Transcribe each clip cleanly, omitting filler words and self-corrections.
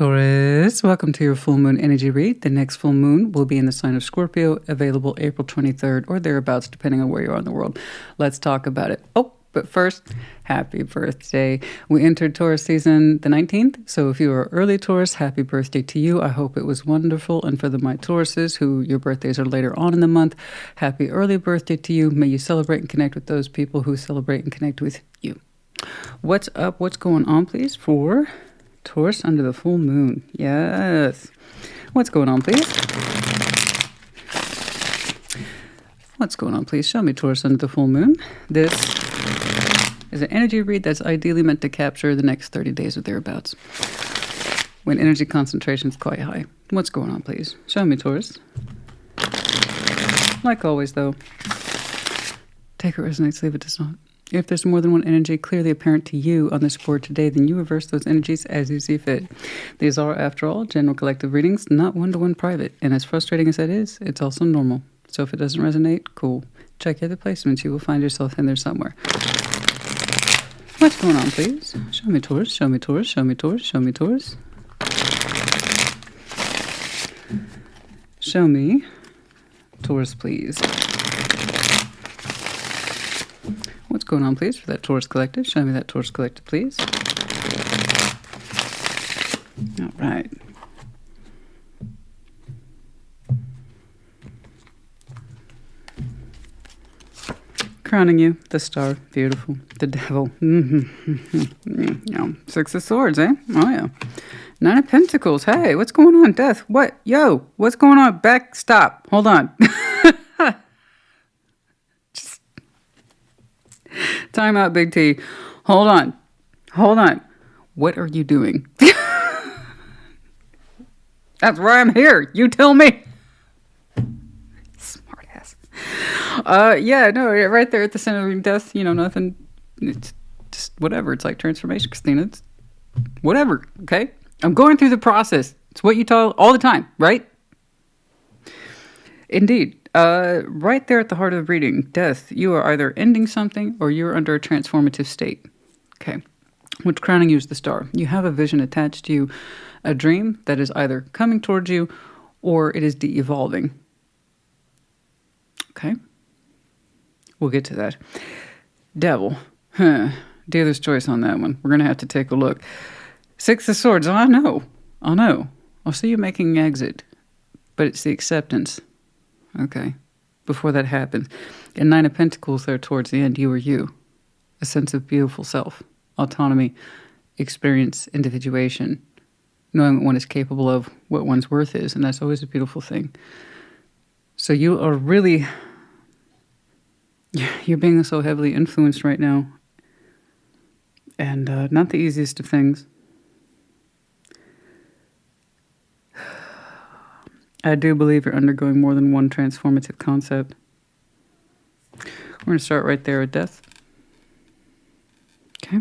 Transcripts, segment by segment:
Taurus, welcome to your full moon energy read. The next full moon will be in the sign of Scorpio, available April 23rd or thereabouts, depending on where you are in the world. Let's talk about it. Oh, but first, happy birthday. We entered Taurus season the 19th, so if you are early Taurus, happy birthday to you. I hope it was wonderful. And for my Tauruses, who your birthdays are later on in the month, happy early birthday to you. May you celebrate and connect with those people who celebrate and connect with you. What's up? What's going on, please, for Taurus under the full moon? Yes. What's going on, please? What's going on, please? Show me Taurus under the full moon. This is an energy read that's ideally meant to capture the next 30 days or thereabouts, when energy concentration is quite high. What's going on, please? Show me Taurus. Like always, though, take it resonates, leave it does not. If there's more than one energy clearly apparent to you on this board today, then you reverse those energies as you see fit. These are, after all, general collective readings, not one-to-one private. And as frustrating as that is, it's also normal. So if it doesn't resonate, cool. Check other placements. You will find yourself in there somewhere. What's going on, please? Show me Taurus, show me Taurus, show me Taurus, show me Taurus. Show me Taurus, please. What's going on, please, for that Taurus collective? Show me that Taurus collective, please. All right. Crowning you, the star, beautiful. The devil. Six of Swords, eh? Oh, yeah. Nine of Pentacles. Hey, what's going on? Death. What? Yo, what's going on? Back. Stop. Hold on. Time out, Big T. Hold on. Hold on. What are you doing? That's why I'm here. You tell me. Smart ass. Yeah, no, right there at the center of death, nothing. It's just whatever. It's like transformation, Christina. It's whatever, okay? I'm going through the process. It's what you tell all the time, right? Indeed. Right there at the heart of the reading, death, you are either ending something or you're under a transformative state. Okay. What's crowning you is the star. You have a vision attached to you, a dream that is either coming towards you or it is de-evolving. Okay. We'll get to that. Devil. Dealer's choice on that one. We're going to have to take a look. Six of Swords. Oh, I know. I'll see you making an exit, but it's the acceptance. Okay, before that happens. And Nine of Pentacles there towards the end, you are you. A sense of beautiful self, autonomy, experience, individuation, knowing what one is capable of, what one's worth is, and that's always a beautiful thing. So you are really, you're being so heavily influenced right now, and not the easiest of things. I do believe you're undergoing more than one transformative concept. We're going to start right there with death. Okay.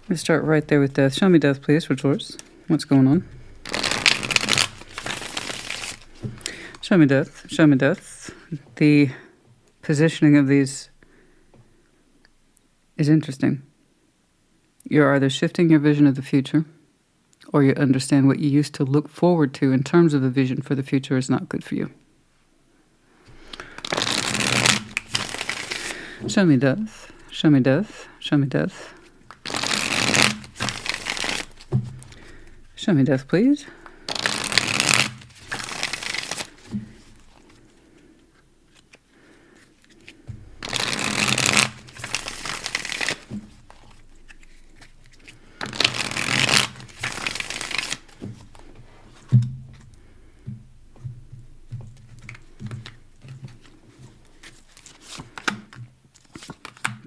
Let's start right there with death. Show me death, please, for Taurus. What's going on? Show me death. Show me death. The positioning of these is interesting. You're either shifting your vision of the future, or you understand what you used to look forward to in terms of a vision for the future is not good for you. Show me death. Show me death. Show me death. Show me death, please.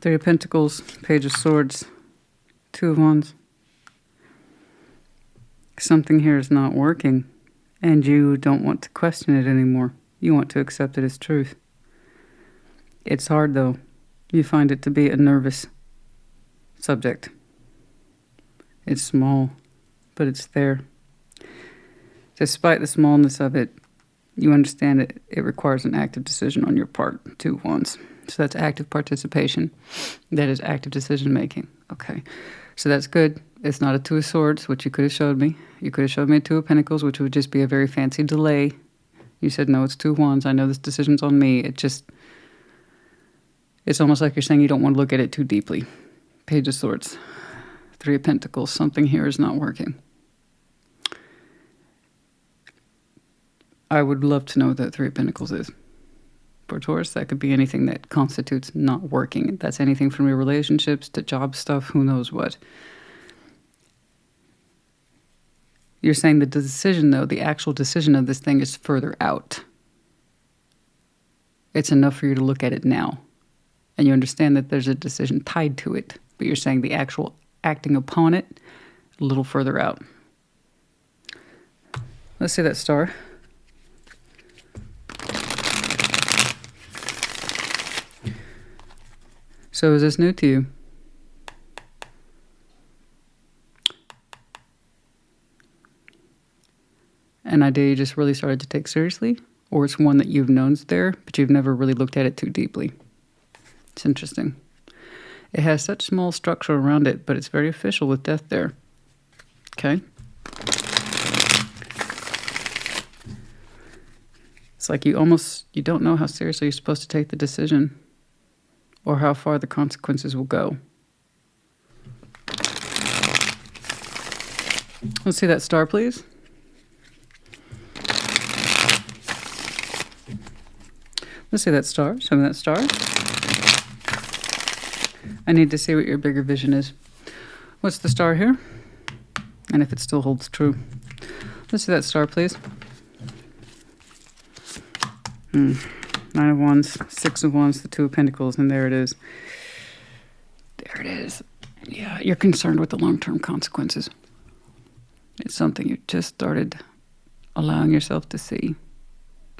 Three of Pentacles, Page of Swords, Two of Wands. Something here is not working, and you don't want to question it anymore. You want to accept it as truth. It's hard, though. You find it to be a nervous subject. It's small, but it's there. Despite the smallness of it, you understand it requires an active decision on your part. Two Wands. So that's active participation. That is active decision making. Okay. So that's good. It's not a Two of Swords, which you could have showed me. You could have showed me a Two of Pentacles, which would just be a very fancy delay. You said, no, it's Two of Wands. I know this decision's on me. It's almost like you're saying you don't want to look at it too deeply. Page of Swords. Three of Pentacles. Something here is not working. I would love to know what that Three of Pentacles is. For Taurus, that could be anything that constitutes not working. That's anything from your relationships to job stuff, who knows what. You're saying the decision, though, the actual decision of this thing is further out. It's enough for you to look at it now. And you understand that there's a decision tied to it. But you're saying the actual acting upon it, a little further out. Let's see that star. So is this new to you? An idea you just really started to take seriously? Or it's one that you've known's there, but you've never really looked at it too deeply? It's interesting. It has such small structure around it, but it's very official with death there. Okay? It's like you don't know how seriously you're supposed to take the decision or how far the consequences will go. Let's see that star, please. Let's see that star. Show me that star. I need to see what your bigger vision is. What's the star here? And if it still holds true. Let's see that star, please. Nine of Wands, Six of Wands, the Two of Pentacles, and there it is. There it is. Yeah, you're concerned with the long-term consequences. It's something you just started allowing yourself to see.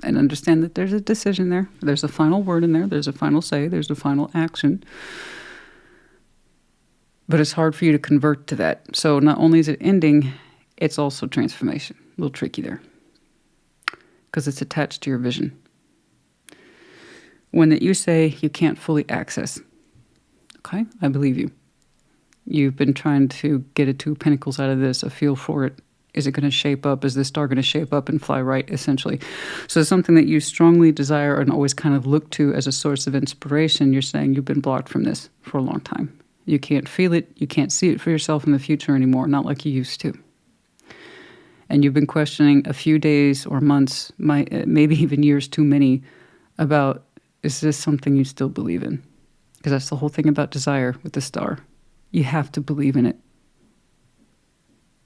And understand that there's a decision there. There's a final word in there. There's a final say. There's a final action. But it's hard for you to convert to that. So not only is it ending, it's also transformation. A little tricky there. Because it's attached to your vision. When that you say you can't fully access. Okay, I believe you. You've been trying to get a Two of Pentacles out of this, a feel for it. Is it going to shape up? Is this star going to shape up and fly right, essentially? So it's something that you strongly desire and always kind of look to as a source of inspiration. You're saying you've been blocked from this for a long time. You can't feel it. You can't see it for yourself in the future anymore, not like you used to. And you've been questioning a few days or months, maybe even years too many, about, is this something you still believe in? Because that's the whole thing about desire with the star. You have to believe in it.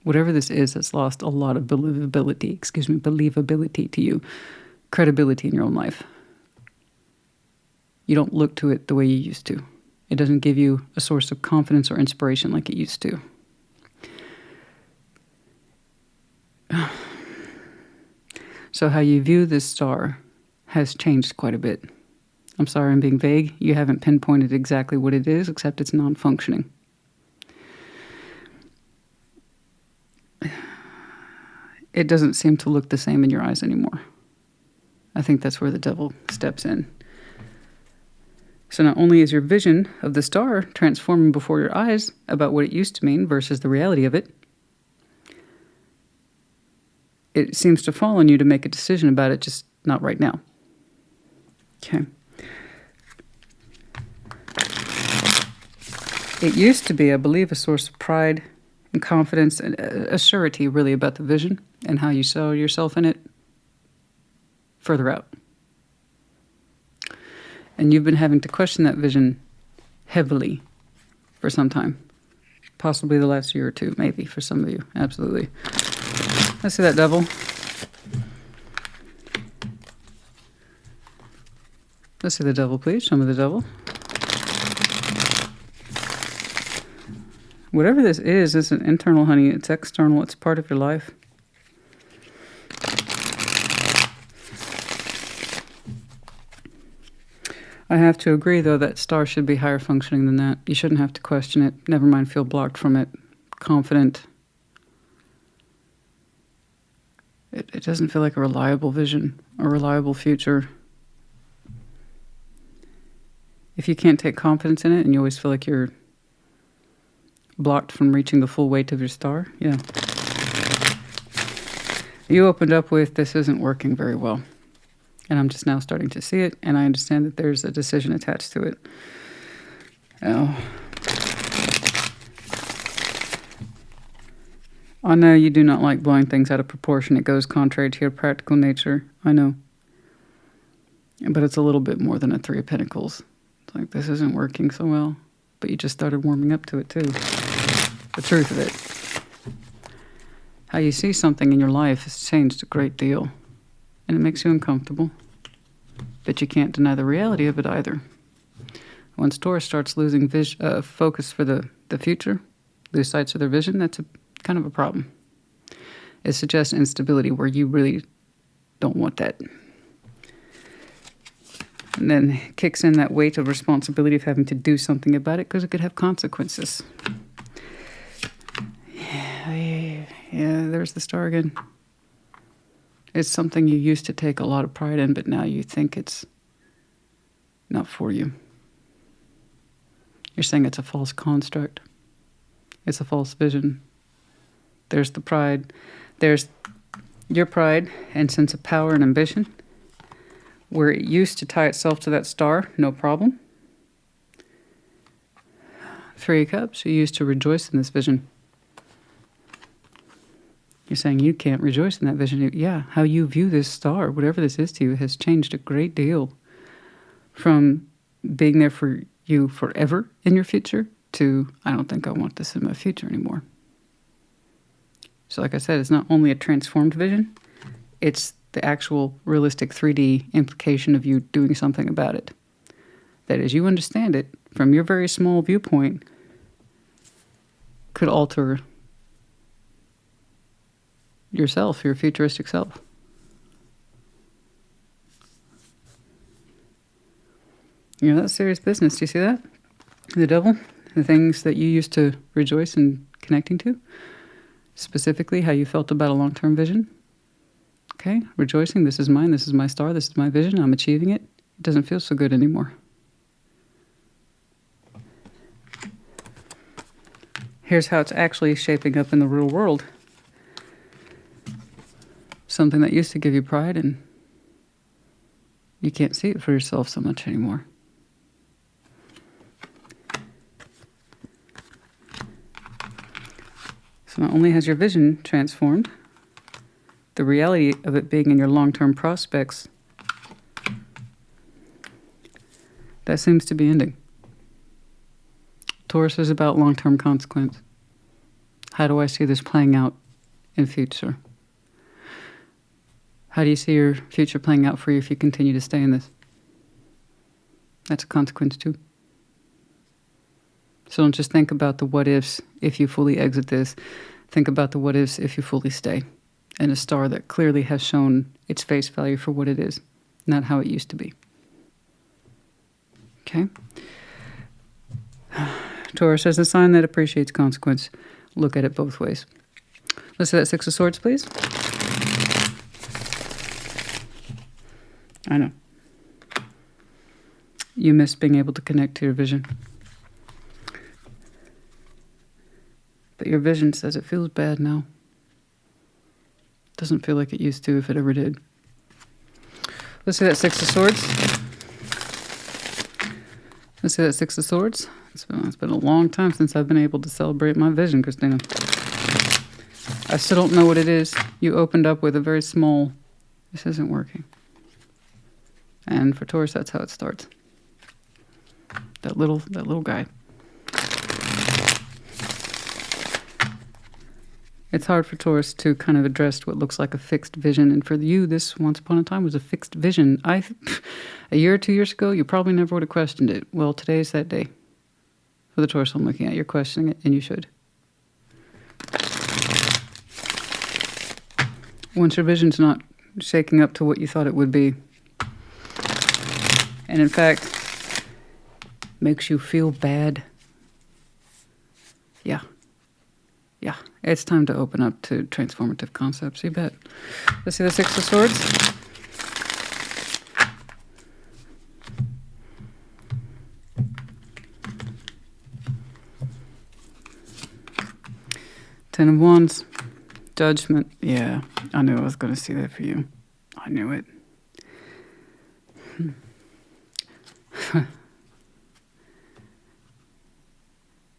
Whatever this is, it's lost a lot of believability to you, credibility in your own life. You don't look to it the way you used to. It doesn't give you a source of confidence or inspiration like it used to. So how you view this star has changed quite a bit. I'm sorry I'm being vague. You haven't pinpointed exactly what it is, except it's non-functioning. It doesn't seem to look the same in your eyes anymore. I think that's where the devil steps in. So not only is your vision of the star transforming before your eyes about what it used to mean versus the reality of it, it seems to fall on you to make a decision about it, just not right now. Okay. It used to be, I believe, a source of pride and confidence and a surety, really, about the vision and how you saw yourself in it further out. And you've been having to question that vision heavily for some time. Possibly the last year or two, maybe, for some of you. Absolutely. Let's see that devil. Let's see the devil, please. Show me the devil. Whatever this is, isn't internal, honey. It's external. It's part of your life. I have to agree, though, that star should be higher functioning than that. You shouldn't have to question it. Never mind feel blocked from it. Confident. It doesn't feel like a reliable vision, a reliable future. If you can't take confidence in it and you always feel like you're blocked from reaching the full weight of your star. Yeah. You opened up with, this isn't working very well. And I'm just now starting to see it, and I understand that there's a decision attached to it. Oh. I know you do not like blowing things out of proportion. It goes contrary to your practical nature. I know. But it's a little bit more than a Three of Pentacles. It's like, this isn't working so well. But you just started warming up to it, too. The truth of it. How you see something in your life has changed a great deal. And it makes you uncomfortable. But you can't deny the reality of it either. Once Taurus starts losing focus for the future, lose sight of their vision, that's kind of a problem. It suggests instability where you really don't want that. And then kicks in that weight of responsibility of having to do something about it because it could have consequences. Yeah, there's the star again. It's something you used to take a lot of pride in, but now you think it's not for you. You're saying it's a false construct. It's a false vision. There's the pride. There's your pride and sense of power and ambition, where it used to tie itself to that star, no problem. Three of Cups, you used to rejoice in this vision. You're saying you can't rejoice in that vision. Yeah, how you view this star, whatever this is to you, has changed a great deal from being there for you forever in your future to, I don't think I want this in my future anymore. So like I said, it's not only a transformed vision, it's the actual realistic 3D implication of you doing something about it. That as you understand it, from your very small viewpoint, could alter yourself, your futuristic self. You know, that's serious business. Do you see that? The devil, the things that you used to rejoice in connecting to, specifically how you felt about a long-term vision. Okay, rejoicing, this is mine, this is my star, this is my vision, I'm achieving it. It doesn't feel so good anymore. Here's how it's actually shaping up in the real world. Something that used to give you pride, and you can't see it for yourself so much anymore. So not only has your vision transformed, the reality of it being in your long-term prospects, that seems to be ending. Taurus is about long-term consequence. How do I see this playing out in future? How do you see your future playing out for you if you continue to stay in this? That's a consequence too. So don't just think about the what-ifs if you fully exit this. Think about the what-ifs if you fully stay. And a star that clearly has shown its face value for what it is, not how it used to be. Okay? Taurus is a sign that appreciates consequence. Look at it both ways. Let's see that Six of Swords, please. I know. You miss being able to connect to your vision. But your vision says it feels bad now. Doesn't feel like it used to if it ever did. Let's see that Six of Swords. Let's see that Six of Swords. It's been a long time since I've been able to celebrate my vision, Christina. I still don't know what it is. You opened up with a very small, this isn't working. And for Taurus, that's how it starts. That little guy. It's hard for Taurus to kind of address what looks like a fixed vision. And for you, this once upon a time was a fixed vision. A year or 2 years ago, you probably never would have questioned it. Well, today's that day. For the Taurus I'm looking at, you're questioning it, and you should. Once your vision's not shaking up to what you thought it would be, and in fact, makes you feel bad, yeah, it's time to open up to transformative concepts, you bet. Let's see the Six of Swords. Ten of Wands. Judgment. Yeah, I knew I was going to see that for you. I knew it.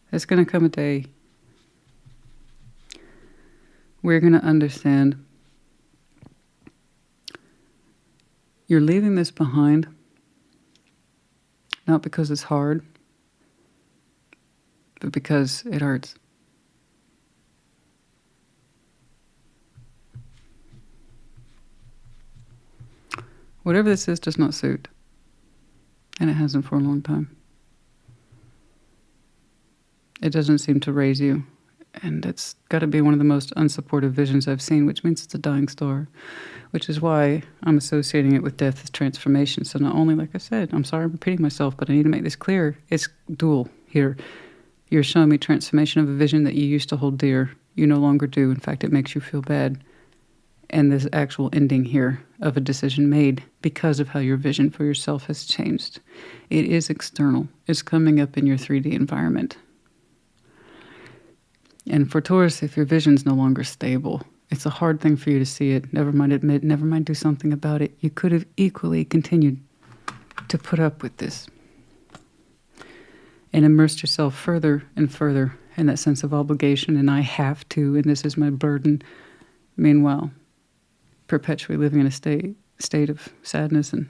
There's going to come a day where you're going to understand you're leaving this behind, not because it's hard, but because it hurts. Whatever this is does not suit, and it hasn't for a long time. It doesn't seem to raise you, and it's got to be one of the most unsupportive visions I've seen, which means it's a dying star, which is why I'm associating it with death as transformation. So not only, like I said, I'm sorry I'm repeating myself, but I need to make this clear. It's dual here. You're showing me transformation of a vision that you used to hold dear. You no longer do. In fact, it makes you feel bad. And this actual ending here of a decision made because of how your vision for yourself has changed. It is external. It's coming up in your 3D environment. And for Taurus, if your vision's no longer stable, it's a hard thing for you to see it. Never mind admit, never mind do something about it. You could have equally continued to put up with this and immersed yourself further and further in that sense of obligation, and I have to, and this is my burden. Meanwhile, perpetually living in a state of sadness and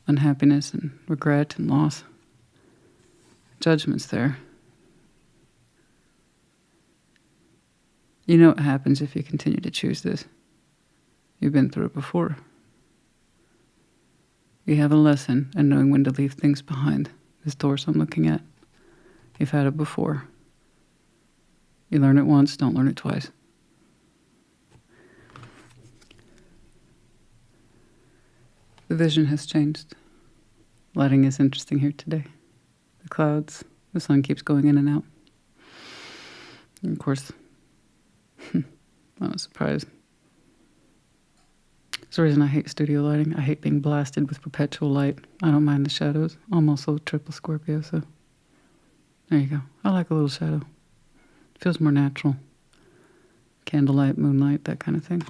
unhappiness and regret and loss. Judgment's there. You know what happens if you continue to choose this. You've been through it before. You have a lesson in knowing when to leave things behind. This Taurus I'm looking at. You've had it before. You learn it once, don't learn it twice. The vision has changed. Lighting is interesting here today. The clouds, the sun keeps going in and out. And of course, I'm not surprised. It's the reason I hate studio lighting. I hate being blasted with perpetual light. I don't mind the shadows. I'm also triple Scorpio, so there you go. I like a little shadow. It feels more natural. Candlelight, moonlight, that kind of thing.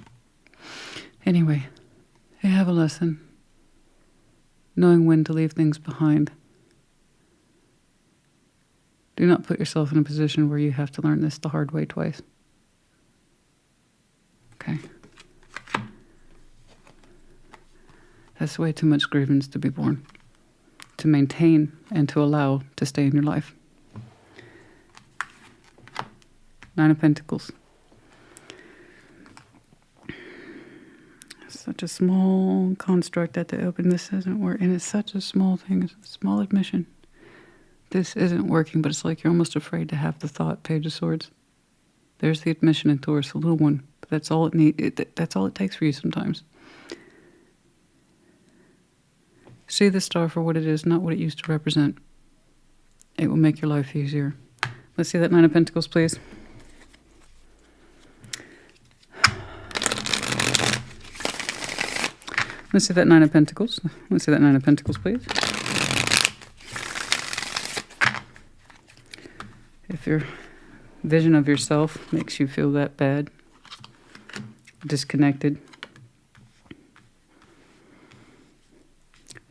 Anyway, you have a lesson. Knowing when to leave things behind. Do not put yourself in a position where you have to learn this the hard way twice. Okay? That's way too much grievance to be borne, to maintain and to allow to stay in your life. Nine of Pentacles. Such a small construct that to open this isn't working, and it's such a small thing, it's a small admission. This isn't working, but it's like you're almost afraid to have the thought. Page of Swords. There's the admission in Taurus, a little one, but that's all that's all it takes for you sometimes. See the star for what it is, not what it used to represent. It will make your life easier. Let's see that Nine of Pentacles, please. Let's see that Nine of Pentacles. Let's see that Nine of Pentacles, please. If your vision of yourself makes you feel that bad, disconnected,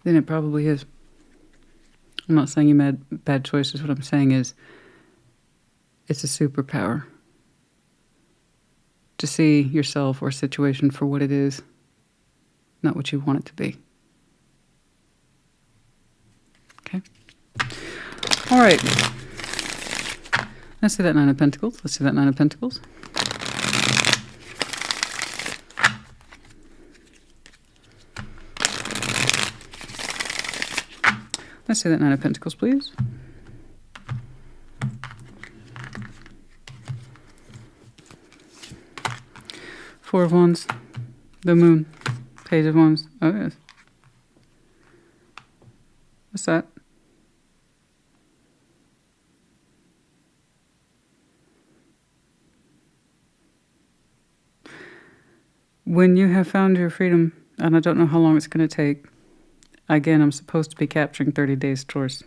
then it probably is. I'm not saying you made bad choices. What I'm saying is it's a superpower to see yourself or situation for what it is, not what you want it to be. Okay? All right. Let's see that Nine of Pentacles. Let's see that Nine of Pentacles. Let's see that Nine of Pentacles, please. Four of Wands. The Moon. Page of Wands. Oh, yes. What's that? When you have found your freedom, and I don't know how long it's going to take. Again, I'm supposed to be capturing 30 days, Taurus.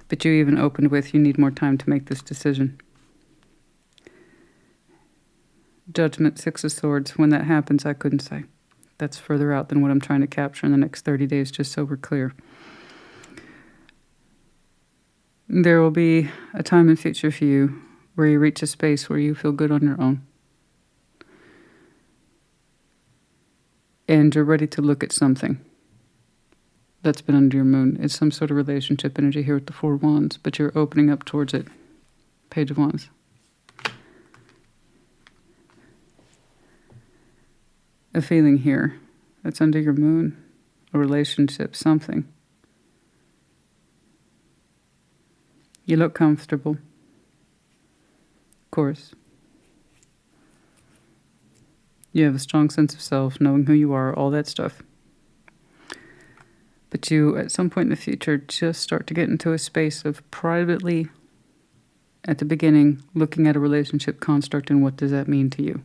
But you even opened with, you need more time to make this decision. Judgment, Six of Swords. When that happens, I couldn't say. That's further out than what I'm trying to capture in the next 30 days, just so we're clear. There will be a time in future for you where you reach a space where you feel good on your own. And you're ready to look at something that's been under your moon. It's some sort of relationship energy here with the Four of Wands, but you're opening up towards it. Page of Wands. A feeling here that's under your moon, a relationship, something. You look comfortable. Of course. You have a strong sense of self, knowing who you are, all that stuff. But you, at some point in the future, just start to get into a space of privately, at the beginning, looking at a relationship construct and what does that mean to you.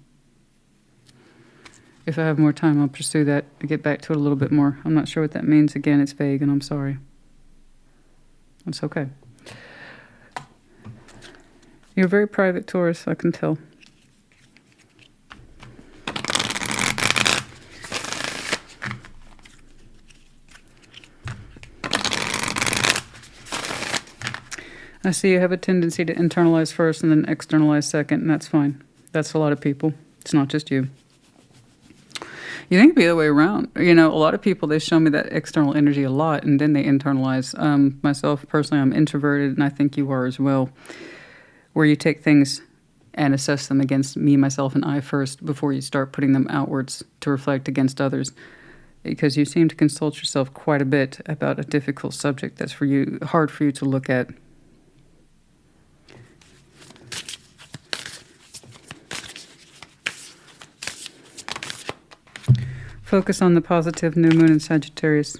If I have more time, I'll pursue that and get back to it a little bit more. I'm not sure what that means. Again, it's vague, and I'm sorry. It's okay. You're very private, Taurus, I can tell. I see you have a tendency to internalize first and then externalize second, and that's fine. That's a lot of people. It's not just you. You think it'd be the other way around. You know, a lot of people, they show me that external energy a lot, and then they internalize. Myself, personally, I'm introverted, and I think you are as well, where you take things and assess them against me, myself, and I first before you start putting them outwards to reflect against others. Because you seem to consult yourself quite a bit about a difficult subject that's for you, hard for you to look at. Focus on the positive. New moon in Sagittarius.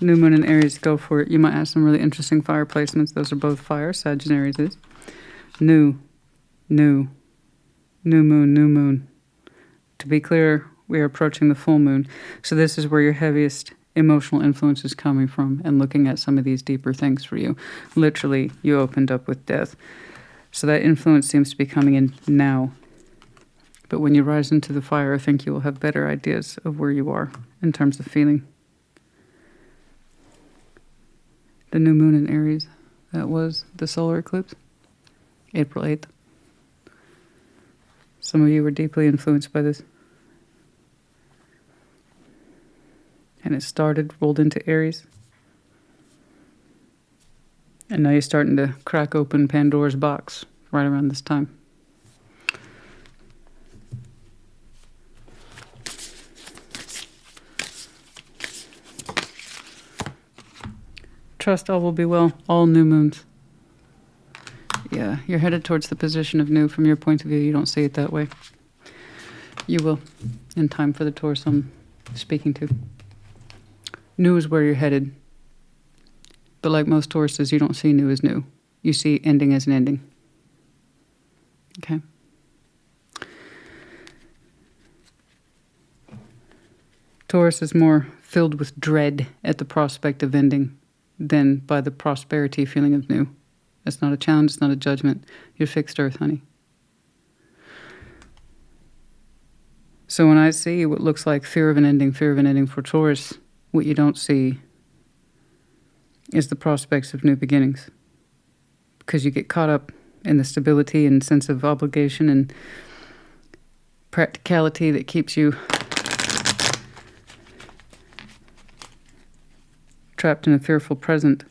New moon in Aries. Go for it. You might have some really interesting fire placements. Those are both fire. Sagittarius is. New moon. To be clear, we are approaching the full moon. So this is where your heaviest emotional influence is coming from and looking at some of these deeper things for you. Literally, you opened up with death. So that influence seems to be coming in now. But when you rise into the fire, I think you will have better ideas of where you are in terms of feeling. The new moon in Aries, that was the solar eclipse, April 8th. Some of you were deeply influenced by this. And it started, rolled into Aries. And now you're starting to crack open Pandora's box right around this time. Trust all will be well. All new moons. Yeah, you're headed towards the position of new. From your point of view, you don't see it that way. You will, in time for the Taurus I'm speaking to. New is where you're headed. But like most Tauruses, you don't see new as new. You see ending as an ending. Okay? Taurus is more filled with dread at the prospect of ending than by the prosperity feeling of new. It's not a challenge, it's not a judgment. You're fixed earth, honey. So when I see what looks like fear of an ending for Taurus, what you don't see is the prospects of new beginnings. Because you get caught up in the stability and sense of obligation and practicality that keeps you trapped in a fearful present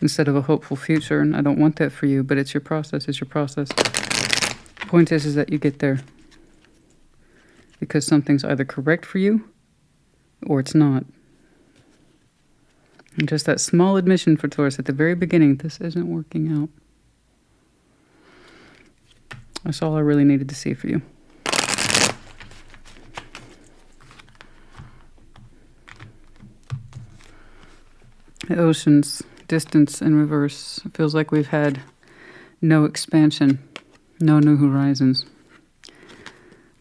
instead of a hopeful future. And I don't want that for you, but it's your process. The point is that you get there because something's either correct for you or it's not. And just that small admission for Taurus at the very beginning, this isn't working out. That's all I really needed to see for you. The oceans, distance in reverse. It feels like we've had no expansion, no new horizons,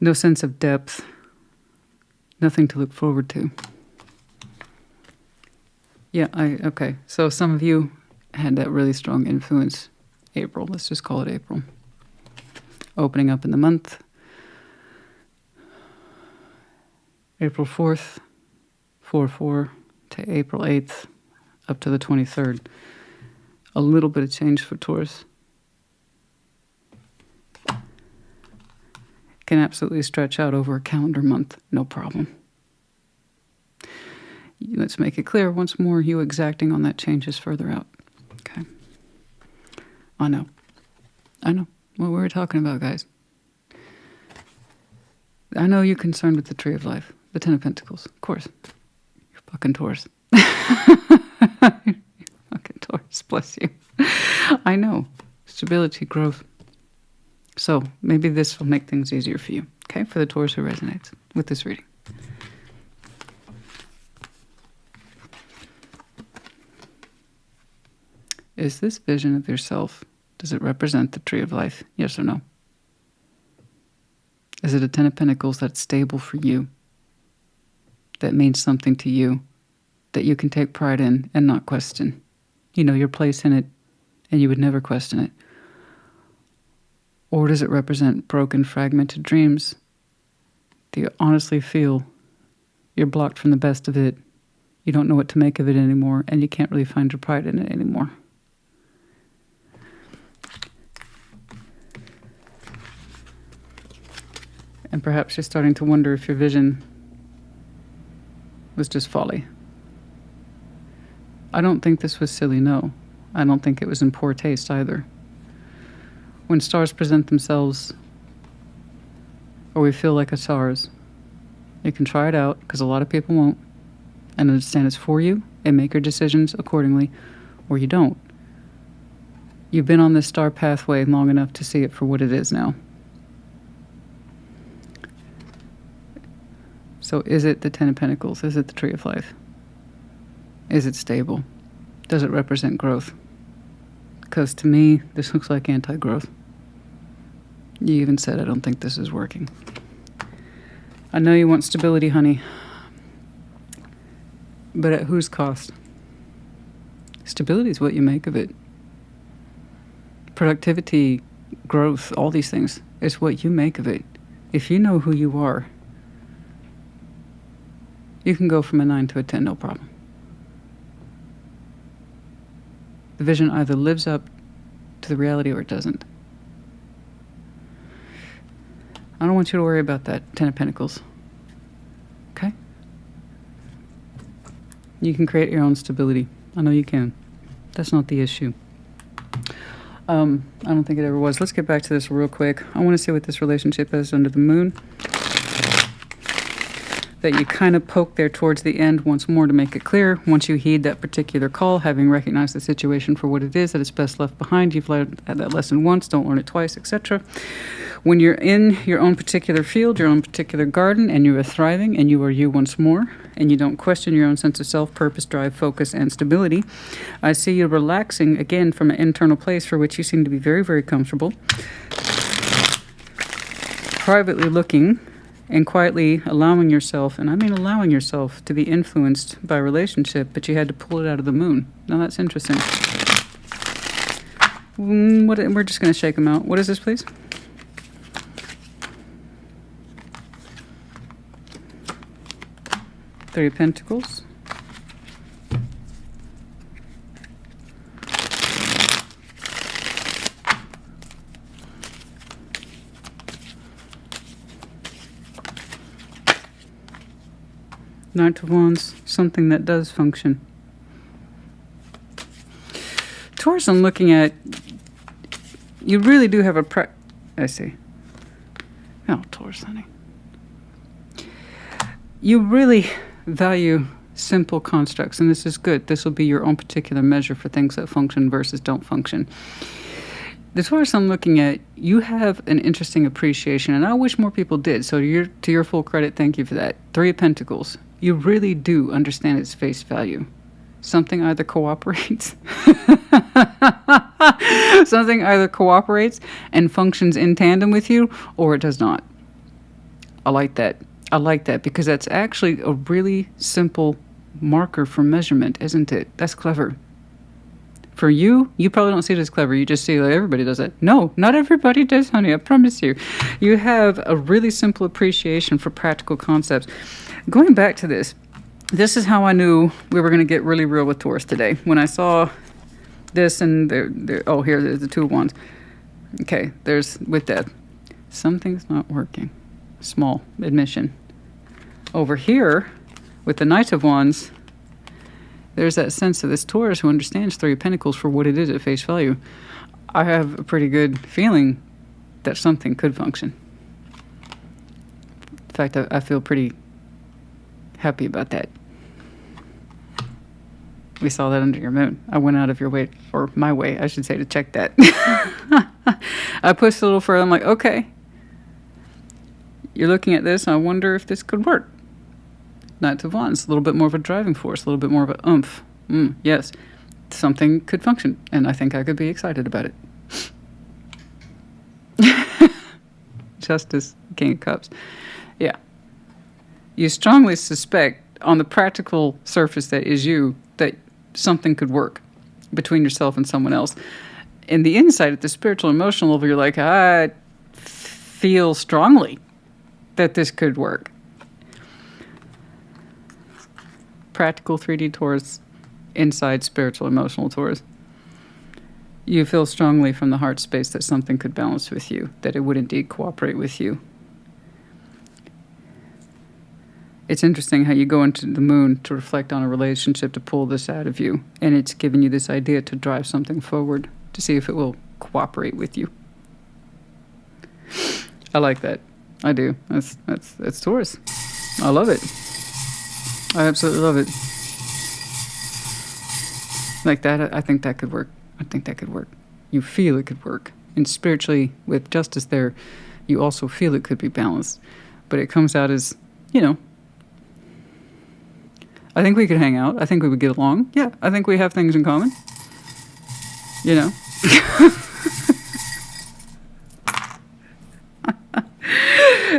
no sense of depth, nothing to look forward to. Yeah, okay. So some of you had that really strong influence. April, let's just call it April. opening up in the month. April 4th, 4/4 to April 8th, up to the 23rd. A little bit of change for Taurus. Can absolutely stretch out over a calendar month, no problem. Let's make it clear once more, you exacting on that change is further out. Okay. I know. What we were talking about, guys. I know you're concerned with the Tree of Life, the Ten of Pentacles, of course. You're fucking Taurus. You're fucking Taurus, bless you. I know. Stability, growth. So maybe this will make things easier for you, okay? For the Taurus who resonates with this reading. Is this vision of yourself, does it represent the Tree of Life? Yes or no? Is it a Ten of Pentacles that's stable for you? That means something to you, that you can take pride in and not question? You know your place in it, and you would never question it. Or does it represent broken, fragmented dreams? Do you honestly feel you're blocked from the best of it? You don't know what to make of it anymore, and you can't really find your pride in it anymore? And perhaps you're starting to wonder if your vision was just folly. I don't think this was silly, no. I don't think it was in poor taste either. When stars present themselves, or we feel like a stars, you can try it out, because a lot of people won't, and understand it's for you, and make your decisions accordingly, or you don't. You've been on this star pathway long enough to see it for what it is now. So is it the Ten of Pentacles? Is it the Tree of Life? Is it stable? Does it represent growth? Because to me, this looks like anti-growth. You even said, I don't think this is working. I know you want stability, honey. But at whose cost? Stability is what you make of it. Productivity, growth, all these things is what you make of it. If you know who you are, you can go from a 9 to a 10, no problem. The vision either lives up to the reality or it doesn't. I don't want you to worry about that Ten of Pentacles. Okay? You can create your own stability. I know you can. That's not the issue. I don't think it ever was. Let's get back to this real quick. I want to see what this relationship is under the moon. That you kind of poke there towards the end once more to make it clear. Once you heed that particular call, having recognized the situation for what it is, that it's best left behind. You've learned that lesson once, don't learn it twice, etc. When you're in your own particular field, your own particular garden, and you are thriving, and you are you once more, and you don't question your own sense of self, purpose, drive, focus, and stability, I see you relaxing, again, from an internal place for which you seem to be very, very comfortable. Privately looking and quietly allowing yourself, and I mean allowing yourself, to be influenced by a relationship, but you had to pull it out of the moon. Now that's interesting. We're just going to shake them out. What is this, please? Three of Pentacles. Knight of Wands, something that does function. Taurus, I'm looking at, you really do have I see. Oh, Taurus, honey. You really value simple constructs, and this is good. This will be your own particular measure for things that function versus don't function. The Taurus I'm looking at, you have an interesting appreciation, and I wish more people did. So to your full credit, thank you for that. Three of Pentacles. You really do understand its face value. Something either cooperates. Something either cooperates and functions in tandem with you, or it does not. I like that. I like that because that's actually a really simple marker for measurement, isn't it? That's clever. For you, you probably don't see it as clever. You just see like everybody does it. No, not everybody does, honey. I promise you. You have a really simple appreciation for practical concepts. Going back to this is how I knew we were going to get really real with Taurus today. When I saw this and here's the 2 of Wands. Okay, there's with that. Something's not working. Small admission. Over here, with the Knight of Wands, there's that sense of this Taurus who understands 3 of Pentacles for what it is at face value. I have a pretty good feeling that something could function. In fact, I feel pretty happy about that. We saw that under your moon. I went out of your way, or my way, I should say, to check that. I pushed a little further. I'm like, okay, you're looking at this. I wonder if this could work. Knight of Wands, a little bit more of a driving force, a little bit more of a oomph. Yes, something could function, and I think I could be excited about it. Justice, King of Cups. Yeah. You strongly suspect on the practical surface that is you that something could work between yourself and someone else. In the inside, at the spiritual, emotional level, you're like, I feel strongly that this could work. Practical 3D Taurus, inside spiritual, emotional Taurus. You feel strongly from the heart space that something could balance with you, that it would indeed cooperate with you. It's interesting how you go into the moon to reflect on a relationship to pull this out of you, and it's giving you this idea to drive something forward, to see if it will cooperate with you. I like that. I do. That's Taurus. I love it. I absolutely love it. Like that, I think that could work. I think that could work. You feel it could work. And spiritually, with justice there, you also feel it could be balanced. But it comes out as, I think we could hang out. I think we would get along. Yeah, I think we have things in common. And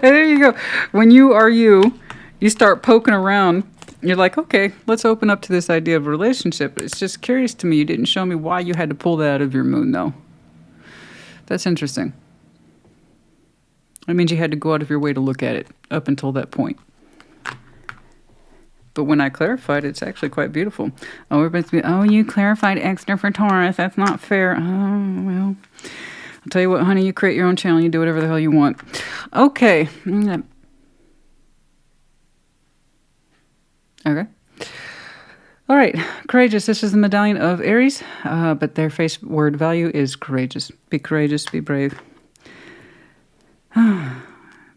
there you go. When you are you start poking around. You're like, okay, let's open up to this idea of a relationship. It's just curious to me. You didn't show me why you had to pull that out of your moon, though. That's interesting. That means you had to go out of your way to look at it up until that point. But when I clarified, it's actually quite beautiful. Oh, everybody's be, you clarified extra for Taurus. That's not fair. Oh, well. I'll tell you what, honey, you create your own channel. You do whatever the hell you want. Okay. Okay. All right. Courageous. This is the medallion of Aries, but their face word value is courageous. Be courageous, be brave.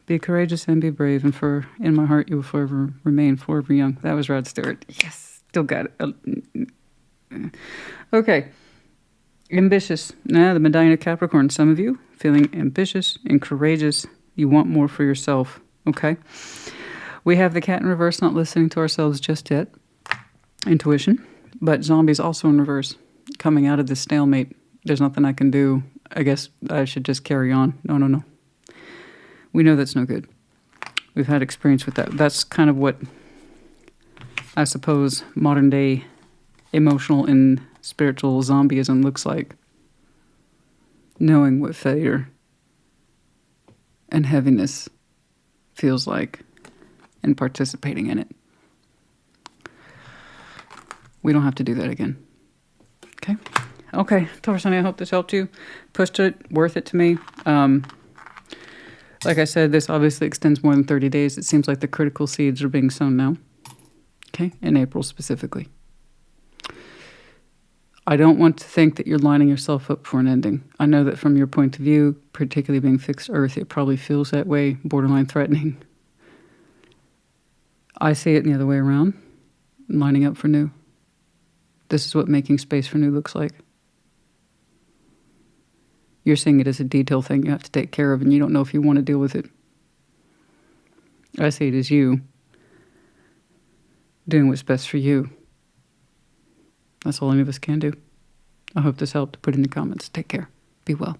Be courageous and be brave, and in my heart you will forever remain forever young. That was Rod Stewart. Yes. Still got it. Okay. Ambitious. The medallion of Capricorn. Some of you feeling ambitious and courageous. You want more for yourself. Okay. We have the cat in reverse, not listening to ourselves just yet. Intuition. But zombies also in reverse. Coming out of this stalemate. There's nothing I can do. I guess I should just carry on. No. We know that's no good. We've had experience with that. That's kind of what I suppose modern day emotional and spiritual zombieism looks like. Knowing what failure and heaviness feels like and participating in it. We don't have to do that again. Okay, Taurus, honey, I hope this helped you. Pushed it, worth it to me. Like I said, this obviously extends more than 30 days. It seems like the critical seeds are being sown now. Okay, in April specifically. I don't want to think that you're lining yourself up for an ending. I know that from your point of view, particularly being fixed earth, it probably feels that way, borderline threatening. I see it the other way around, lining up for new. This is what making space for new looks like. You're seeing it as a detail thing you have to take care of, and you don't know if you want to deal with it. I see it as you doing what's best for you. That's all any of us can do. I hope this helped. Put in the comments. Take care. Be well.